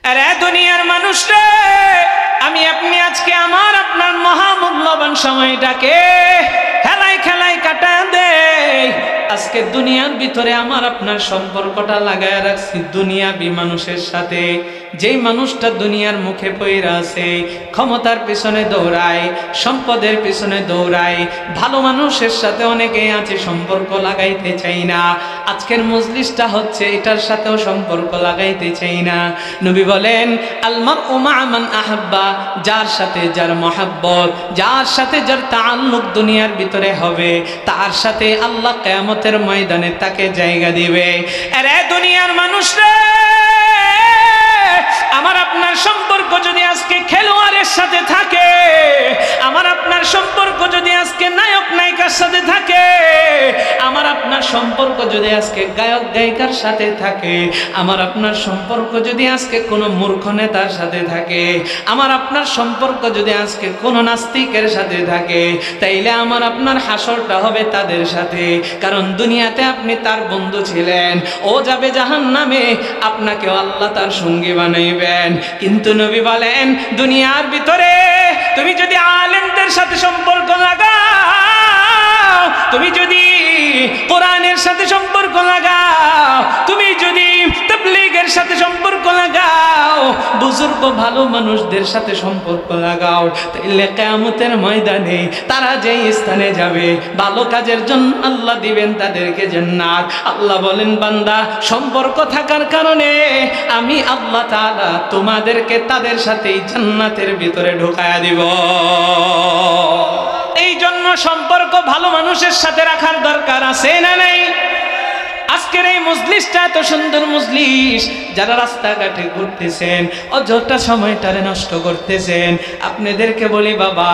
আরে দুনিয়ার মানুষ রে, আমি আপনি আজকে আমার আপনার মহামূল্যবান সময়টাকে খেলায় খেলায় কাটা দেই। আজকে দুনিয়ার ভিতরে আমার আপনার সম্পর্কটা লাগায় রাখছি দুনিয়াবি মানুষের সাথে। যেই মানুষটা দুনিয়ার মুখে পইরা আছে, ক্ষমতার পিছনে দৌড়ায়, সম্পদের পিছনে দৌড়ায়, ভালো মানুষের সাথে অনেকেই আছে সম্পর্ক লাগাইতে চাই না। আজকের মজলিসটা হচ্ছে এটার সাথেও সম্পর্ক লাগাইতে চাই না। নবী বলেন আল মারউ মা মান আহাব্বা, যার সাথে যার মহাব্বত, যার সাথে যার তাআল্লুক দুনিয়ার ভিতরে হবে, তার সাথে আল্লাহ কিয়ামতের ময়দানে তাকে জায়গা দিবে। আরে দুনিয়ার মানুষরা, আমার আপনার সম্পর্ক যদি আজকে খেলোয়াড়ের সাথে থাকে, আমার আপনার সম্পর্ক যদি আজকে নায়ক নায়িকার সাথে থাকে, আমার আপনার সম্পর্ক যদি আজকে গায়ক গায়িকার সাথে থাকে, আমার আপনার সম্পর্ক যদি আজকে কোনো মূর্খ নেতার সাথে থাকে, আমার আপনার সম্পর্ক যদি আজকে কোনো নাস্তিকের সাথে থাকে, তাইলে আমার আপনার হাসরটা হবে তাদের সাথে। কারণ দুনিয়াতে আপনি তার বন্ধু ছিলেন, ও যাবে জাহান্নামে, আপনাকেও আল্লাহ তার সঙ্গী বানাইবেন। কিন্তু নবী বলেন দুনিয়ার ভিতরে তুমি যদি আলেমদের সাথে সম্পর্ক লাগাও, তুমি যদি কোরআনের সাথে সম্পর্ক লাগাও, তুমি যদি তাবলীগের সাথে সম্পর্ক লাগাও, বুজুর্গ ভালো মানুষদের সাথে সম্পর্ক লাগাও, তাইলে কিয়ামতের ময়দানে তারা যেই স্থানে যাবে, ভালো কাজের জন্য আল্লাহ দিবেন তাদেরকে জান্নাত। আল্লাহ বলেন বান্দা, সম্পর্ক থাকার কারণে আমি আল্লাহ তাআলা তোমাদেরকে তাদের সাথেই জান্নাতের ভিতরে ঢোকায়া দিব। এই জন্য সম্পর্ক ভালো মানুষের সাথে রাখার দরকার আছে না নাই? আজকের এই মজলিসটা এত সুন্দর মজলিস, যারা রাস্তাঘাটে ঘুরতেছেন, অযথা সময়টারে নষ্ট করতেছেন, আপনাদেরকে বলি বাবা,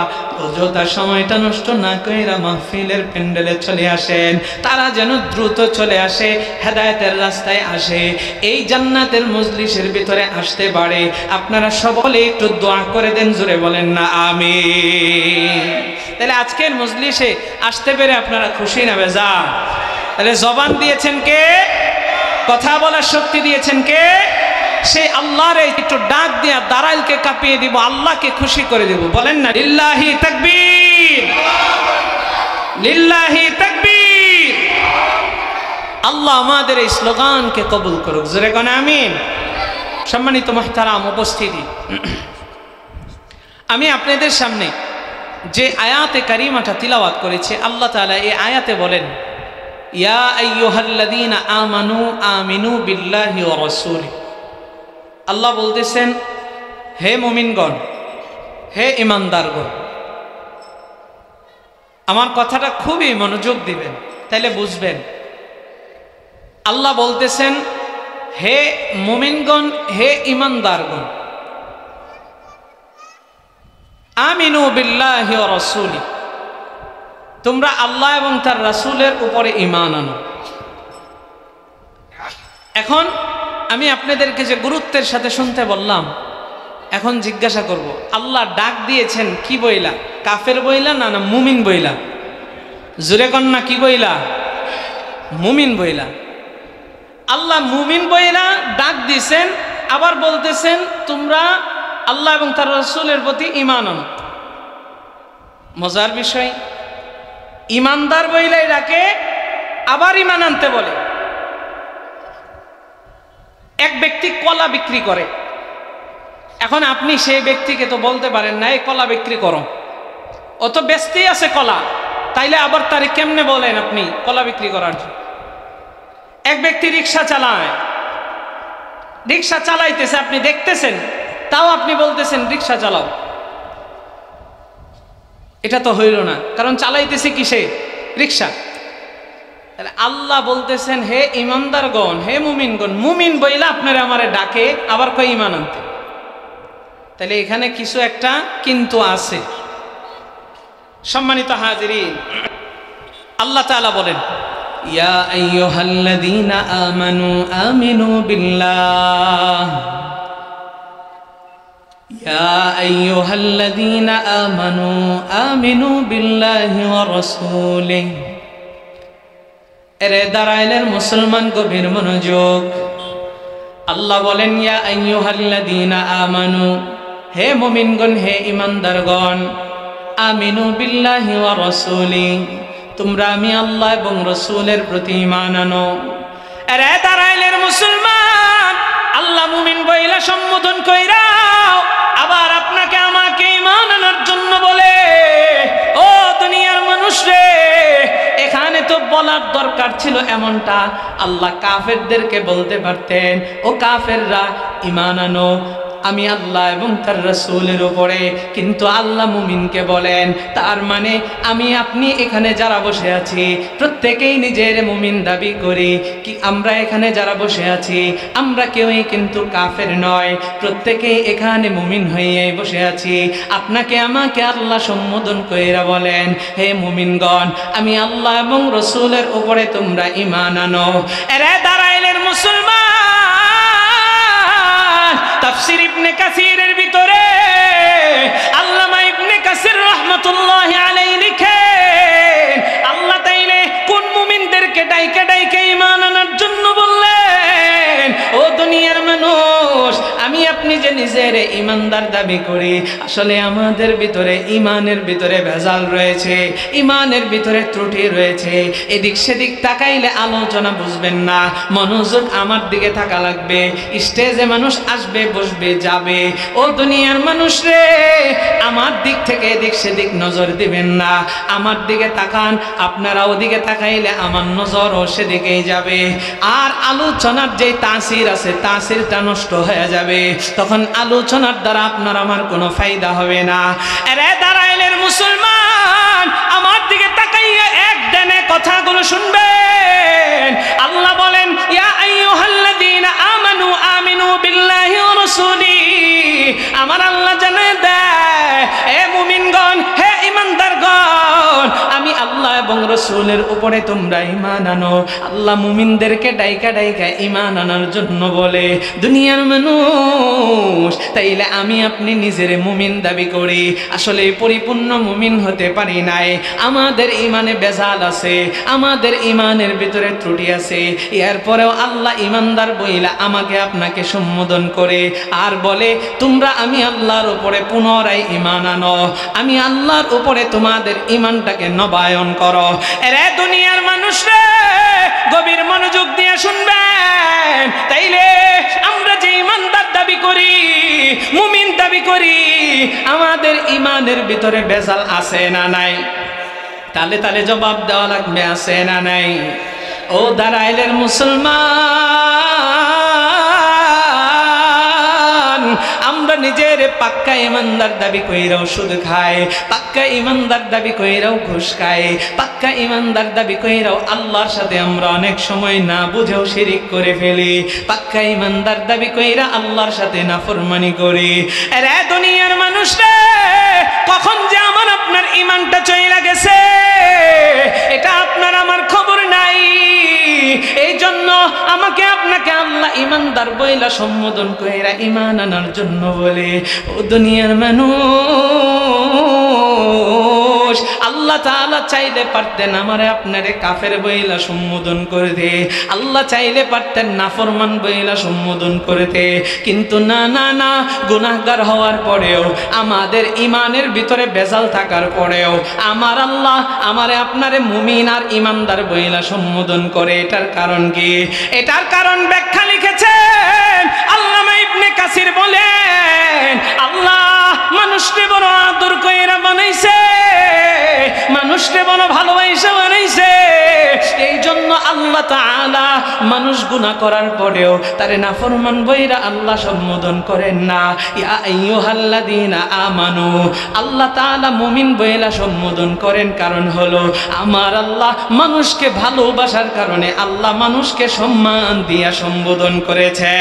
অযথা সময়টা নষ্ট না কইরা মাহফিলের প্যান্ডেলে চলে আসেন। তারা যেন দ্রুত চলে আসে, হেদায়েতের রাস্তায় আসে, এই জান্নাতের মজলিসের ভিতরে আসতে পারে। আপনারা সকলে একটু দোয়া করে দেন, জোরে বলেন না আমিন। তাহলে আজকের মজলিসে আসতে পেরে আপনারা খুশি না বেজার? তাহলে জবান দিয়েছেন কে? কথা বলার শক্তি দিয়েছেন কে? সেই আল্লাহর একটু ডাক দিয়া দাঁড়াইলকে কাঁপিয়ে দিব, আল্লাহকে খুশি করে দিব। বলেন না লিল্লাহি তাকবীর, লিল্লাহি তাকবীর। আল্লাহ আমাদের এই স্লোগানকে কবুল করুক, জোরে কোন আমিন। সম্মানিত মুহতারাম উপস্থিতি, আমি আপনাদের সামনে যে আয়াতে কারিমাটা তিলাওয়াত করেছি, আল্লাহ তাআলা এই আয়াতে বলেন ইয়া আইয়ুহাল্লাযীনা আমানু আমিনু বিল্লাহি ওয়া রাসূলিহি। আল্লাহ বলতেছেন হে মুমিনগণ, হে ঈমানদারগণ। আমার কথাটা খুবই মনোযোগ দিবেন, তাইলে বুঝবেন। আল্লাহ বলতেছেন হে মুমিনগণ, হে ঈমানদারগণ, আমিনু বিল্লাহি ওয়া রাসূলিহি, তোমরা আল্লাহ এবং তার রাসূলের উপরে ঈমান আনো। এখন আমি আপনাদেরকে যে গুরুত্বের সাথে শুনতে বললাম, এখন জিজ্ঞাসা করব, আল্লাহ ডাক দিয়েছেন কি বইলা? কাফের বইলা না মুমিন বইলা? জোরে কন না, কি বইলা? মুমিন বইলা। আল্লাহ মুমিন বইলা ডাক দিয়েছেন, আবার বলতেছেন তোমরা আল্লাহ এবং তার রাসূলের প্রতি ঈমান আনো। মজার বিষয়, ঈমানদার বইলাই ডাকে, আবার ঈমান আনতে বলে। এক ব্যক্তি কলা বিক্রি করে, এখন আপনি সেই ব্যক্তিকে তো বলতে পারেন না এই কলা বিক্রি করো, ও তো ব্যস্তেই আছে কলা, তাইলে আবার তারে কেমনে বলেন আপনি কলা বিক্রি করার জন্য? এক ব্যক্তি রিক্সা চালায়, রিক্সা চালাইতেছে, আপনি দেখতেছেন, তাও আপনি বলতেছেন রিক্সা চালাও। এটা তো হইল না, কারণ চালাইতেছে কিসে? রিক্সা। তাহলে আল্লাহ বলতেছেন হে ঈমানদারগণ, হে মুমিনগণ, মুমিন বইলা আপনারা আমারে ডাকে, আবার কই ঈমান আনতে। তাহলে এখানে কিছু একটা কিন্তু আছে। সম্মানিত হাজিরিন, আল্লাহ তাআলা বলেন ইয়া আইয়ুহাল্লাযীনা আমানু আমিনু বিল্লাহ, ইয়া আইয়ুহাল্লাযীনা আমানু আমিনু বিল্লাহি ওয়া রাসূলিহি। এরে দাঁড়াইলের মুসলমান, গভীর মনোযোগ। আল্লাহ বলেন ইয়া আইয়ুহাল্লাযীনা আমানু, হে মুমিনগণ, হে ঈমানদারগণ, আমিনু বিল্লাহি ওয়া রাসূলি, তোমরা আমি আল্লাহ এবং রাসূলের প্রতি ঈমান আনো। আরে দাঁড়াইলের মুসলমান, আল্লাহ মুমিন বইলা সম্বোধন কইরাও আবার আপনাকে আমাকে ঈমান আনার জন্য বলে। ও দুনিয়ার মানুষ রে, এখানে তো বলার দরকার ছিল এমনটা, আল্লাহ কাফেরদেরকে বলতে পারতেন ও কাফেররা ঈমান আনো আমি আল্লাহ এবং তার রাসূলের উপরে, কিন্তু আল্লাহ মুমিনকে বলেন। তার মানে আমি আপনি এখানে যারা বসে আছি প্রত্যেকেই নিজের মুমিন দাবি করি। কি আমরা এখানে যারা বসে আছি আমরা কেউই কিন্তু কাফের নয়, প্রত্যেকেই এখানে মুমিন হয়ে বসে আছি। আপনাকে আমাকে আল্লাহ সম্বোধন কইরা বলেন, হে মুমিনগণ, আমি আল্লাহ এবং রাসূলের উপরে তোমরা ঈমান আনো। এরে দাঁড়াইলের মুসলমান, তাফসীর ইবনে কাসিরের ভিতরে আল্লামা ইবনে কাসির রাহমাতুল্লাহি আলাইহি লিখেন, আল্লাহ তাইলে কোন মুমিনদেরকে ডাইকা ডাইকা ঈমান আনার জন্য বললেন? ও দুনিয়ার মানুষ, আমি আপনি যে নিজের ঈমানদার দাবি করি, আসলে আমাদের ভিতরে ঈমানের ভিতরে ভেজাল রয়েছে, ঈমানের ভিতরে ত্রুটি রয়েছে। এদিক সেদিক তাকাইলে আলোচনা বুঝবেন না, মনোযোগ আমার দিকে থাকা লাগবে। স্টেজে মানুষ আসবে, বসবে, যাবে। ও দুনিয়ার মানুষ রে, আমার দিক থেকে এদিক সেদিক নজর দিবেন না, আমার দিকে তাকান। আপনারা ওদিকে তাকাইলে আমার নজরও সেদিকেই যাবে, আর আলোচনার যে তাসির আছে তাসিরটা নষ্ট হয়ে যাবে। তখন আলোচনার দ্বারা আপনার আমার কোনো ফায়দা হবে না। আরে দাঁড়াইলের মুসলমান, আমার দিকে তাকাইয়া এক দেনে কথাগুলো শুনবেন। আল্লাহ বলেন ইয়া আইয়ুহাল্লাযীনা আমানু আমিনু বিল্লাহি ওয়া রাসূলি, আমার আল্লাহ জানায় দেয়, হে মুমিনগণ, হে ঈমানদারগণ, আমি আল্লাহ এবং রাসূলের উপরে তোমরা ঈমান আনো। আল্লাহ মুমিনদেরকে ডাইকা ডাইকা ঈমান আনার জন্য বলে। দুনিয়ার মানুষ, তাইলে আমি আপনি নিজের মুমিন দাবি করি, আসলে পরিপূর্ণ মুমিন হতে পারি নাই। আমাদের ঈমানে বেজাল আছে, আমাদের ঈমানের ভিতরে ত্রুটি আছে। এরপরেও আল্লাহ ঈমানদার বইলা আমাকে আপনাকে সম্বোধন করে আর বলে, তোমরা আমি আল্লাহর উপরে পুনরায় ঈমান আনো, আমি আল্লাহর উপরে তোমাদের ঈমানটাকে নবায়ন করো। এরে দুনিয়ার মানুষ রে, গভীর মনোযোগ দিয়ে শুনবেন। তাইলে আমরা যে ঈমানদার দাবি করি, মুমিন দাবি করি, আমাদের ঈমানের ভিতরে ভেজাল আছে না নাই? তালে তালে জবাব দেওয়া লাগবে, আছে না নাই? ও দাঁড়াইলের মুসলমান, আমরা নিজের পাক্কা ঈমানদার দাবি কইরাও সুদ খাই, পাক্কা ঈমানদার দাবি কইরাও ঘুষ খাই, পাক্কা ঈমানদার দাবি কইরাও আল্লাহর সাথে আমরা অনেক সময় না বুঝেও শিরিক করে ফেলি, পাক্কা ঈমানদার দাবি কইরা আল্লাহর সাথে নাফরমানি করি। আরে দুনিয়ার মানুষ রে, কখন যে আমার আপনার ঈমানটা চইলা গেছে এটা আপনার আমার খবর নাই। এই জন্য আমাকে আপনাকে আল্লাহ ঈমানদার বইলা সম্বোধন কইরা ঈমান আনার জন্য বলে। ও দুনিয়ার মানুষ, আল্লাহ তাআলা চাইলে পারতেন আমারে আপনারে কাফের বইলা সম্বোধন করতে, আল্লাহ চাইলে পারতেন নাফরমান বইলা সম্বোধন করতে, কিন্তু না না না, গুনাহগার হওয়ার পরেও, আমাদের ঈমানের ভিতরে ভেজাল থাকার পরেও আমার আল্লাহ আমারে আপনারে মুমিন আর ঈমানদার বইলা সম্বোধন করে। এটার কারণ কি? এটার কারণ ব্যাখ্যা লিখেছেন আল্লামা ইবনে কাসির বলেন, আল্লাহ মানুষকে বড় আদর কইরা বানাইছে, মানুষকে বড় ভালোবাসা বানাইছে। এই জন্য আল্লাহ তাআলা মানুষ গুনাহ করার পরেও তারে নাফরমান বইরা আল্লাহ সম্বোধন করেন না। ইয়া আইয়ুহাল্লাযীনা আমানু, আল্লাহ তাআলা মুমিন বইলা সম্বোধন করেন। কারণ হলো আমার আল্লাহ মানুষকে ভালোবাসার কারণে আল্লাহ মানুষকে সম্মান দিয়া সম্বোধন করেছে।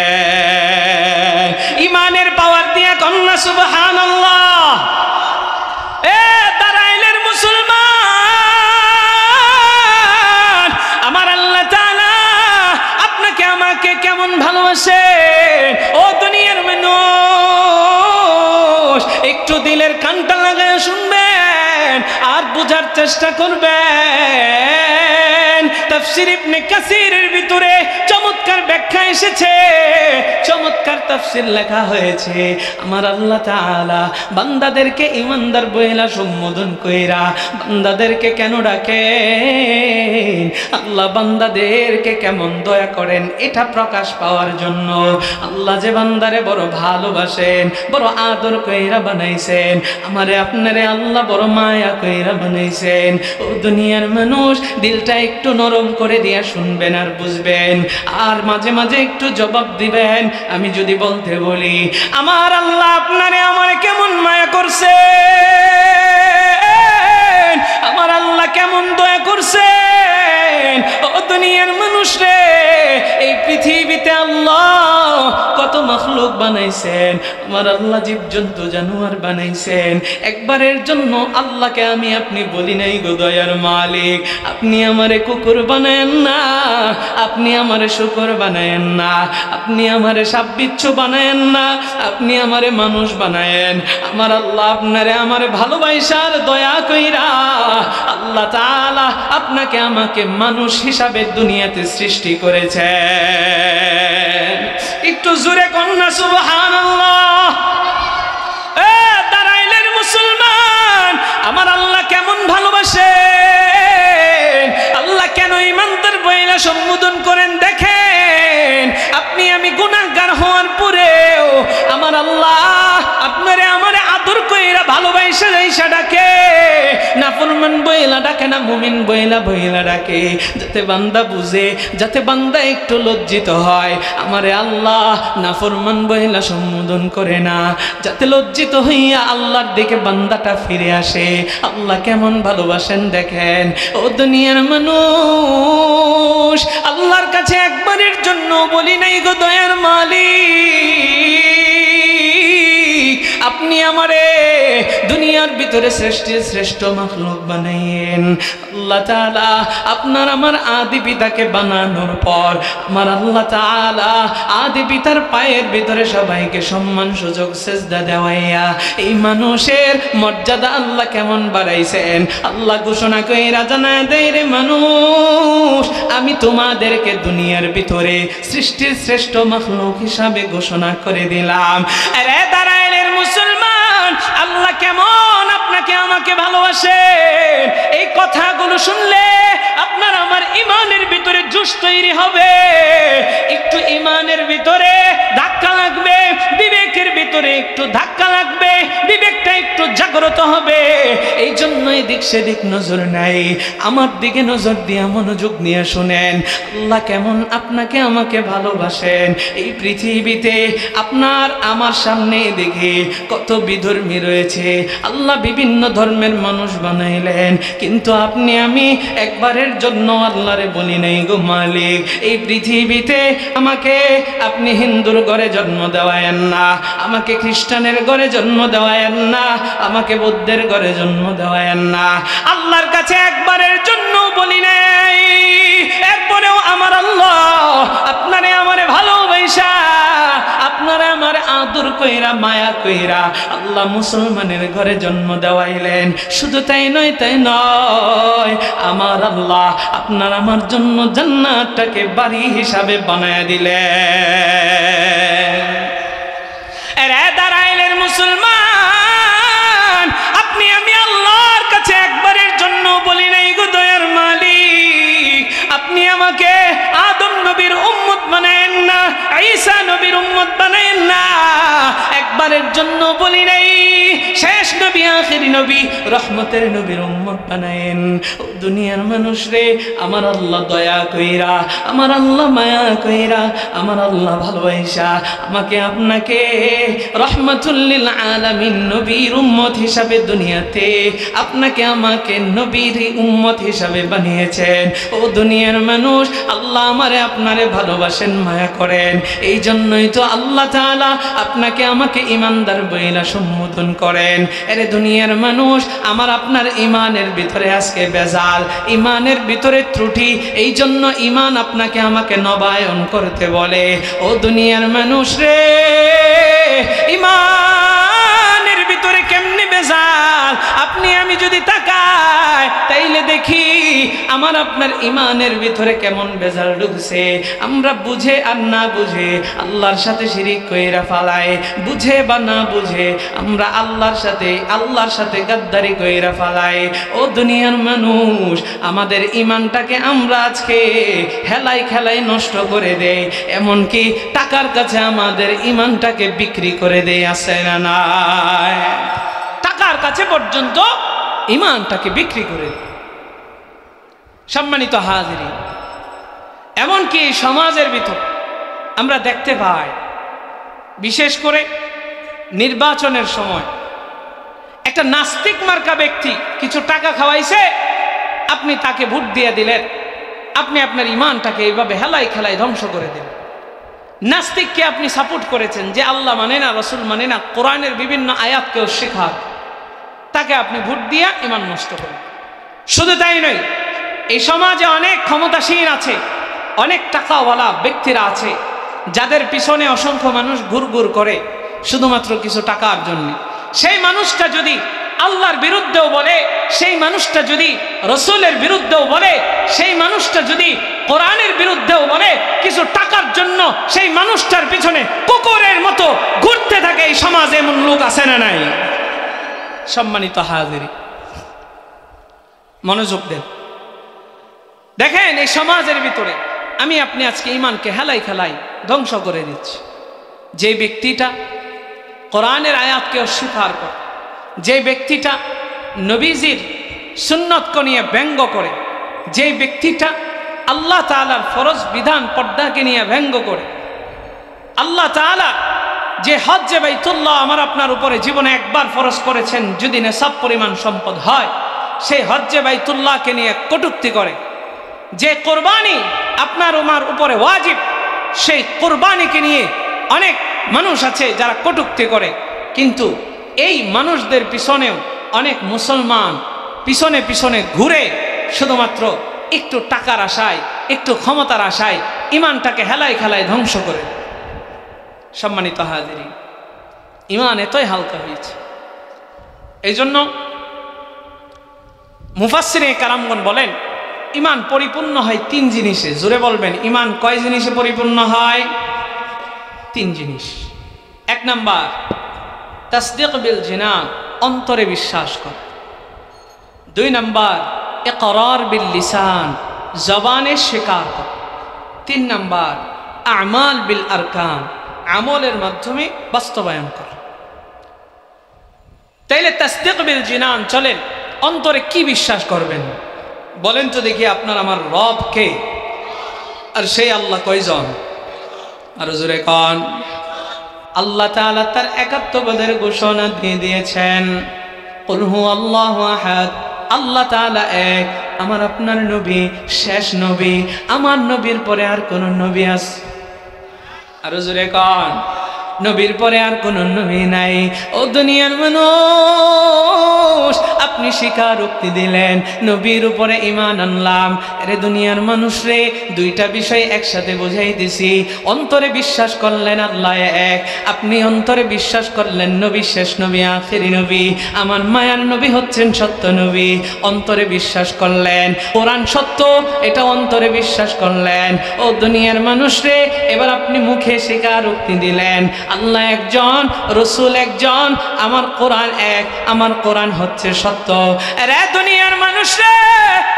ঈমানের পাওয়ার দিয়া কন্যা সুবহানাল্লাহ। এ দাঁড়াইলের মুসলমান, আমার আল্লাহ তাআলা আপনাকে আমাকে কেমন ভালোবাসে। ও দুনিয়ার মানুষ, একটু দিলের কানটা লাগায় শুনবেন আর বুঝার চেষ্টা করবেন। তাফসীর ইবনে কাসিরের ভিতরে চমৎকার চমৎকার ব্যাখ্যা এসেছে, চমৎকার তাফসীর লেখা হয়েছে। আমার আল্লাহ তাআলা বান্দাদেরকে ঈমানদার বইলা সম্বোধন কইরা বান্দাদেরকে কেন ডাকেন, আল্লাহ বান্দাদেরকে কেমন দয়া করেন এটা প্রকাশ পাওয়ার জন্য। আল্লাহ যে বান্দারে বড় ভালোবাসেন, বড় আদর কইরা বানাইছেন, আমারে আপনারে আল্লাহ বড় মায়া কইরা বানাইছেন। ও দুনিয়ার মানুষ, দিলটা একটু নরম করে দিয়া শুনবেন আর বুঝবেন, আর মাঝে মাঝে একটু জবাব দিবেন। আমি যদি বলতে বলি, আমার আল্লাহ আপনারে আমারে কেমন মায়া করছে, আমার আল্লাহ কেমন দয়া করছেন। ও দুনিয়ার মানুষ রে, এই পৃথিবীতে আল্লাহ কত মাখলুক বানাইছেন, আমার আল্লাহ জীবজন্তু জানোয়ার বানাইছেন। একবারের জন্য আল্লাহকে আমি আপনি বলি নাই গো দয়ার মালিক আপনি আমারে কুকুর বানায়েন না, আপনি আমারে শুকর বানায়েন না, আপনি আমারে সাপ বিচ্ছু বানায়েন না, আপনি আমারে মানুষ বানায়েন। আমার আল্লাহ আপনারে আমারে ভালোবাসার দয়া কইরা আল্লাহ তাআলা আপনাকে আমাকে মানুষ হিসাবে দুনিয়াতে সৃষ্টি করেছেন। একটু জোরে কন্যা সুবহানাল্লাহ। এ দাঁড়াইলেন মুসলমান, আমার আল্লাহ কেমন ভালোবাসেন, আল্লাহ কেন ঈমানদার বইলা সম্বোধন করেন। দেখেন, আপনি আমি গুনাহগার হওয়ার পরেও আমার আল্লাহ আপনারে আমারে আদর কইরা ভালোবাসা যাইসা ডাকে, নাফরমান বইলা ডাকে না, মুমিন বইলা ডাকে, যাতে বান্দা বুঝে, যাতে বান্দা একটু লজ্জিত হয়। আমারে আল্লাহ নাফরমান বইলা সম্বোধন করে না, যাতে লজ্জিত হইয়া আল্লাহর দিকে বান্দাটা ফিরে আসে। আল্লাহ কেমন ভালোবাসেন দেখেন। ও দুনিয়ার মানুষ, আল্লাহর কাছে একবারের জন্য বলি নাই গো দয়ার মালিক আপনি আমারে দুনিয়ার ভিতরে শ্রেষ্ঠ মাখলুক বানাইয়েন। আল্লাহ তাআলা আপনার আমার আদি পিতাকে বানানোর পর আমার আল্লাহ তাআলা আদি পিতার পায়ের ভিতরে সবাইকে সম্মান সুযোগ সেজদা দেওয়াইয়া এই মানুষের মর্যাদা আল্লাহ কেমন বাড়াইছেন। আল্লাহ ঘোষণা কইরা জানায় দেয়, রে মানুষ আমি তোমাদেরকে দুনিয়ার ভিতরে সৃষ্টির শ্রেষ্ঠ মাখলুক হিসাবে ঘোষণা করে দিলাম। আরে দাঁড়াইলেন মুসলমান, আল্লাহ কেমন আপনাকে আমাকে ভালোবাসেন, এই কথাগুলো শুনলে আপনার আমার ঈমানের ভিতরে জোশ তৈরি হবে, একটু ঈমানের ভিতরে ধাক্কা লাগবে, বিবেকের ভিতরে একটু ধাক্কা লাগবে, বিবেকটা একটু জাগ্রত হবে। এই জন্য এদিক সেদিক নজর নাই, আমার দিকে নজর দিয়ে মনোযোগ নিয়ে শুনেন আল্লাহ কেমন আপনাকে আমাকে ভালোবাসেন। এই পৃথিবীতে আপনার আমার সামনে দেখি কত বিধর্মী রয়েছে, আল্লাহ বিভিন্ন ধর্মের মানুষ বানাইলেন, কিন্তু আপনি আমি একবারের জন্য আল্লাহরে বলি নাই গো মালিক এই পৃথিবীতে আমাকে আপনি হিন্দুর ঘরে জন্ম দেওয়ায়েন না, আমাকে খ্রিস্টানের ঘরে জন্ম দেওয়ায়েন না, আমাকে বৌদ্ধের ঘরে জন্ম দেওয়ায়েন না। আল্লাহর কাছে একবারের জন্য বলি নাই, এরপরেও আমার আল্লাহ আপনারে আমারে ভালোবাসা আপনারা আমার আদর কইরা মায়া কইরা আল্লাহ মুসলমানের ঘরে জন্ম দেওয়াইলেন। শুধু তাই নয় আমার আল্লাহ আপনার আমার জন্য জান্নাতটাকে বাড়ি হিসাবে বানায় দিলেন। এরে দাঁড়াইলেন মুসলমান, আপনি আমি আল্লাহর কাছে একবারের জন্য বলি নাই গো দয়ার মালিক আপনি আমাকে আদম নবীর উম্মত বানায়েন না, ঈসা নবীর উম্মত বানায়েন না, একবারের জন্য বলি নাই শেষ নবী আখির নবী রহমতের নবীর উম্মত বানায়েন। ও দুনিয়ার মানুষ রে, আমার আল্লাহ দয়া কইরা, আমার আল্লাহ মায়া কইরা, আমার আল্লাহ ভালোবাসা আমাকে আপনাকে রহমাতুল লিল আলামিন নবীর উম্মত হিসাবে দুনিয়াতে আপনাকে আমাকে নবীর উম্মত হিসাবে বানিয়েছেন। ও দুনিয়ার মানুষ, আল্লাহ আমারে আপনারে ভালোবাসেন, মায়া করেন, এই জন্যই তো আল্লাহ তাআলা আপনাকে আমাকে ঈমানদার বইলা সম্বোধন করেন। এরে দুনিয়ার মানুষ, আমার আপনার ঈমানের ভিতরে আজকে বেজাল, ঈমানের ভিতরে ত্রুটি, এই জন্য ঈমান আপনাকে আমাকে নবায়ন করতে বলে। ও দুনিয়ার মানুষ রে, ঈমানের ভিতরে কেমনে বেজাল আপনি আমি যদি তাকাই তাইলে দেখি আমার আপনার ইমানের ভিতরে কেমন ভেজাল ঢুকছে। আমরা বুঝে আর না বুঝে আল্লাহর সাথে শিরিক কইরা ফালায়, বুঝে বা না বুঝে আমরা আল্লাহর সাথে গাদ্দারি কইরা ফালায়। ও দুনিয়ার মানুষ, আমাদের ইমানটাকে আমরা আজকে হেলাই খেলাই নষ্ট করে দেই, এমনকি টাকার কাছে আমাদের ইমানটাকে বিক্রি করে দেই, আছে না নাই? টাকার কাছে পর্যন্ত ইমানটাকে বিক্রি করে দেই। সম্মানিত হাজিরিন, এমনকি সমাজের ভিতর আমরা দেখতে পাই, বিশেষ করে নির্বাচনের সময় একটা নাস্তিক মার্কা ব্যক্তি কিছু টাকা খাওয়াইছে, আপনি তাকে ভোট দিয়ে দিলেন, আপনি আপনার ইমানটাকে এইভাবে হেলাই খেলাই ধ্বংস করে দিলেন। নাস্তিককে আপনি সাপোর্ট করেছেন যে আল্লাহ মানে না, রসুল মানে না, কোরআনের বিভিন্ন আয়াতকেও শেখাক, তাকে আপনি ভোট দিয়া ইমান নষ্ট করেন। শুধু তাই নয়, এই সমাজে অনেক ক্ষমতাসীন আছে, অনেক টাকাওয়ালা ব্যক্তিরা আছে, যাদের পিছনে অসংখ্য মানুষ ঘুরঘুর করে শুধুমাত্র কিছু টাকার জন্য। সেই মানুষটা যদি আল্লাহর বিরুদ্ধেও বলে, সেই মানুষটা যদি রসুলের বিরুদ্ধেও বলে, সেই মানুষটা যদি কোরআনের বিরুদ্ধেও বলে, কিছু টাকার জন্য সেই মানুষটার পিছনে কুকুরের মতো ঘুরতে থাকে। এই সমাজে এমন লোক আছে না নাই? সম্মানিত হাজিরিন, মনোযোগ দেন, দেখেন এই সমাজের ভিতরে আমি আপনি আজকে ইমানকে হেলাই খেলাই ধ্বংস করে দিচ্ছি। যে ব্যক্তিটা কোরআনের আয়াতকে অস্বীকার করে, যে ব্যক্তিটা নবীজির সুন্নতকে নিয়ে ব্যঙ্গ করে, যে ব্যক্তিটা আল্লাহ তাআলার ফরজ বিধান পর্দাকে নিয়ে ব্যঙ্গ করে, আল্লাহ তাআলা যে হজ্জে বাইতুল্লাহ আমার আপনার উপরে জীবনে একবার ফরজ করেছেন, যদি নেশাব পরিমাণ সম্পদ হয়, সেই হজ্জে বাইতুল্লাহকে নিয়ে কটূক্তি করে, যে কোরবানি আপনার উমার উপরে ওয়াজিব, সেই কোরবানিকে নিয়ে অনেক মানুষ আছে যারা কটূক্তি করে। কিন্তু এই মানুষদের পিছনেও অনেক মুসলমান পিছনে পিছনে ঘুরে শুধুমাত্র একটু টাকার আশায়, একটু ক্ষমতার আশায় ইমানটাকে হেলাই খেলায় ধ্বংস করে। সম্মানিত হাজিরিন, ইমান এতই হালকা হয়েছে। এই জন্য মুফাসসিরে কারামগণ বলেন, ইমান পরিপূর্ণ হয় তিন জিনিসে। জোরে বলবেন, ইমান কয় জিনিসে পরিপূর্ণ হয়? তিন জিনিস। এক নাম্বার, তাসদীক বিল জিনান, অন্তরে বিশ্বাস কর। দুই নাম্বার, ইকরার বিল লিসান, জবানে স্বীকার কর। তিন নাম্বার, আমাল বিল আরকান, আমলের মাধ্যমে বাস্তবায়ন কর। তাইলে তাসদীক বিল জিনান, চলেন অন্তরে কি বিশ্বাস করবেন বলেন তো দেখি। আপনার আমার রব কে? আর সেই আল্লাহ কয়জন? আর জোরে কোন? আল্লাহ তাআলা তার একাত্মবাদের ঘোষণা দিয়ে দিয়েছেন, কুল হুয়াল্লাহু আহাদ, আল্লাহ তাআলা এক। আমার আপনার নবী শেষ নবী, আমার নবীর পরে আর কোন নবী আছে? আর জোরে কোন? নবীর পরে আর কোন নবী নাই। ও দুনিয়ার মানুষ, আপনি স্বীকারোক্তি দিলেন, নবীর উপরে ঈমান আনলাম। আরে দুনিয়ার মানুষ রে, দুইটা বিষয় একসাথে বুঝাই দিছি। অন্তরে বিশ্বাস করলেন আল্লাহ এক, আপনি অন্তরে বিশ্বাস করলেন নবী শেষ নবী, আখেরি নবী, আমার মায়ার নবী হচ্ছেন সত্য নবী। অন্তরে বিশ্বাস করলেন কোরআন সত্য, এটা অন্তরে বিশ্বাস করলেন। ও দুনিয়ার মানুষ রে, এবার আপনি মুখে স্বীকারোক্তি দিলেন আল্লাহ একজন, রসুল একজন, আমার কোরআন এক, আমার কোরআন হচ্ছে সত্য। রে দুনিয়ার মানুষ রে,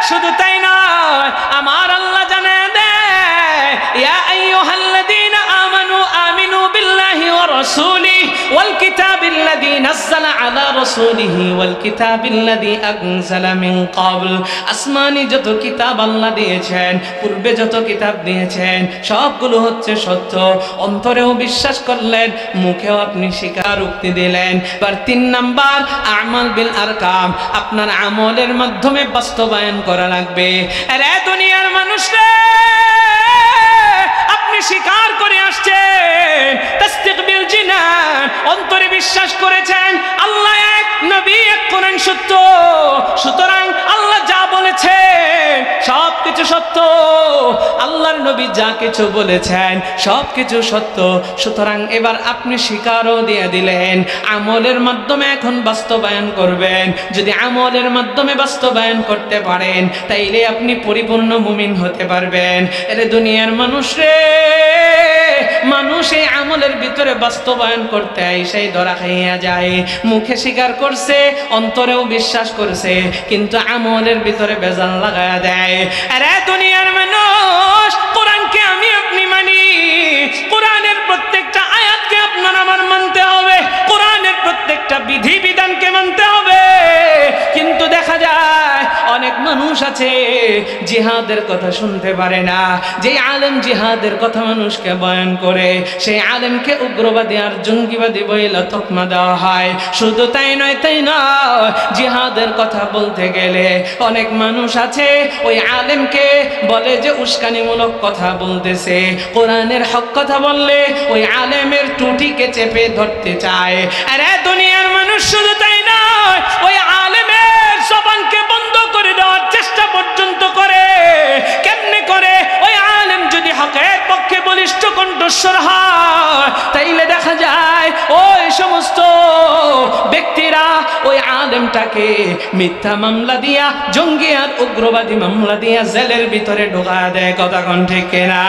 শুধু তাই নয়, আমার আল্লাহ জানায় দেয়, ইয়া আইয়ুহাল্লাযীনা আমানু আমিনু বিল্লাহি ওয়া রাসূলিহি ওয়াল কিতাবিল্লাযী নাযালা আলা রাসূলিহি ওয়াল কিতাবিল্লাযী আনজালা মিন ক্বাবল। আসমানি যত কিতাব আল্লাহ দিয়েছেন, পূর্বে যত কিতাব দিয়েছেন, সবগুলো হচ্ছে সত্য। অন্তরেও বিশ্বাস করলেন, মুখেও আপনি স্বীকারোক্তি দিলেন। আর তিন নাম্বার, আমাল বিল আরকাম, আপনার আমলের মাধ্যমে বাস্তবায়ন করা লাগবে। রে দুনিয়ার মানুষ রে, আপনি স্বীকার করে আসছেন তাসদীক বিল জিনান, অন্তরে বিশ্বাস করেছেন আল্লাহ এক, নবী এক, কোরআন সত্য। সুতরাং আল্লাহ যা বলেছেন সব কিছু সত্য। আল্লাহর নবী যা কিছু বলেছেন সব কিছু সত্য। সুতরাং এবার আপনি স্বীকারও দিয়ে দিলেন, আমলের মাধ্যমে এখন বাস্তবায়ন করবেন। যদি আমলের মাধ্যমে বাস্তবায়ন করতে পারেন তাইলে আপনি পরিপূর্ণ মুমিন হতে পারবেন। এরে দুনিয়ার মানুষ রে, মানুষ এই আমলের ভিতরে বাস্তবায়ন করতে আইসাই ধরা খাইয়া যায়। মুখে স্বীকার করছে, অন্তরেও বিশ্বাস করছে, কিন্তু আমলের ভিতরে বেজাল লাগায়া দেয়। আরে দুনিয়ার মানুষ, কোরআনকে আমি আপনি মানি, কোরআনের প্রত্যেকটা আয়াতকে আপনার আমার মানতে হবে, কোরআনের প্রত্যেকটা বিধি বিধানকে মানতে হবে। কিন্তু দেখা যায় অনেক মানুষ আছে জিহাদের কথা শুনতে পারে না। যে আলেম জিহাদের কথা মানুষকে বয়ান করে, সেই আলেমকে উগ্রবাদী আর জঙ্গিবাদী বইলা তকমা দেওয়া হয়। শুধু তাই নয়, জিহাদের কথা বলতে গেলে অনেক মানুষ আছে ওই আলেমকে বলে যে উস্কানিমূলক কথা বলতেছে। কোরআনের হক কথা বললে ওই আলেমের টুটিকে চেপে ধরতে চায়। আরে দুনিয়ার মানুষ, শুধু তাই নয়, ওই আলেমের জবানকে বন্ধ করে দেওয়ার চেষ্টা পর্যন্ত করে। কেমনে করে? ওই আলেম যদি হকের পক্ষে বলিষ্ঠ কণ্ঠস্বর হয় তাইলে দেখা যায় ওই সমস্ত ব্যক্তিরা ওই আলেমটাকে মিথ্যা মামলা দিয়া, জঙ্গি আর উগ্রবাদী মামলা দিয়া জেলের ভিতরে ঢোকা দেয়। কথা কোন ঠিক কিনা?